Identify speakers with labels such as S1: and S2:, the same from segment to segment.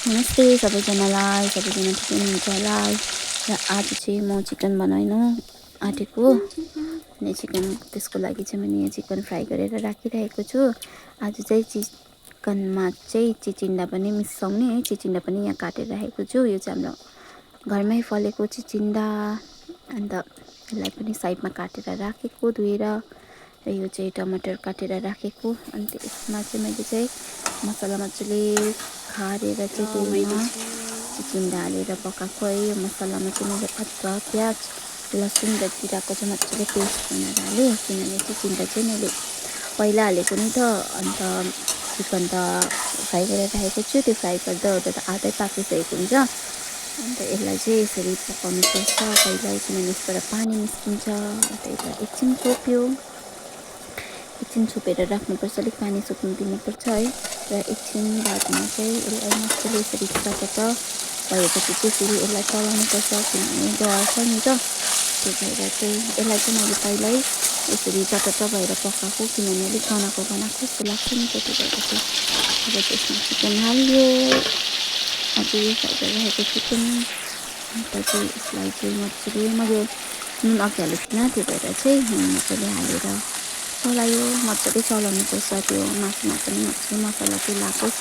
S1: नमस्ते सबैजनालाई, सबैजना ठिकै हुनुहुन्छ होला। र आज चाहिँ म चिकन बनाउनु आँटेको अनि त्यसको लागि चाहिँ मैले यहाँ चिकन फ्राई गरेर राखिरहेको छु। आज चाहिँ चिकनमा चाहिँ चिचिन्डा पनि मिसाउने है, चिचिन्डा पनि यहाँ काटेर राखेको छु। यो चाहिँ हाम्रो घरमै फलेको चिचिन्डा, अन्त यसलाई पनि साइडमा काटेर राखेको धोएर। र यो चाहिँ टमाटर काटेर राखेको, अन्त यसमा चाहिँ मैले चाहिँ मसला मजाले खारेर चाहिँ तेलमा चिचिन्डा हालेर पकाएको है। यो मसलामा चाहिँ मैले अदुवा, प्याज, लसुन र जिराको चाहिँ मजाले पेस्ट बनाएर हालेँ, किनभने चिचिन्डा चाहिँ मैले पहिला हालेको नि त। अन्त चिकन त फ्राई गरेर राखेको छु, त्यो फ्राई गर्दा ओर्दा त आधै पाकिसकेको हुन्छ। अन्त यसलाई चाहिँ यसरी पकाउनुपर्छ पहिला, किनभने यसबाट पानी निस्किन्छ। अन्त यसलाई एकछिन छोपेर राख्नुपर्छ, अलिक पानी सुक्नु दिनुपर्छ है। र एकछिन बादमा चाहिँ यसलाई मजाले यसरी चटट भएपछि चाहिँ फेरि यसलाई चलाउनुपर्छ, किनभने डढ्छ नि त। त्यो भएर चाहिँ यसलाई चाहिँ मैले पहिल्यै यसरी चटट भएर पकाएको, किनभने अलिक गनाएको जस्तो लाग्छ नि त। त्यो भएर चाहिँ अब त्यसमा चिकन हाल्यो, अझै फ्राई गरेर राखेको चिकन। अन्त चाहिँ यसलाई चाहिँ मजाले मैले नुन अघि हालेको थिइनँ, त्यो भएर चाहिँ नुन मजाले हालेर चलायो। मजाले चलाउनुपर्छ, त्यो मासुमा पनि मजाले मसला चाहिँ लागोस्।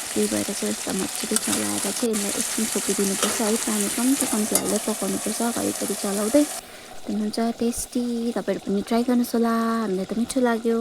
S1: त्यही भएर चाहिँ यसलाई मजाले चलाएर चाहिँ यसलाई एकछिन छोपिदिनुपर्छ है। पानी कम्ती कम्ती हाल्दै पकाउनुपर्छ, घरिघरि चलाउँदै। हुन्छ टेस्टी। तपाईँहरू पनि ट्राई गर्नुहोस् होला, हामीलाई त मिठो लाग्यो।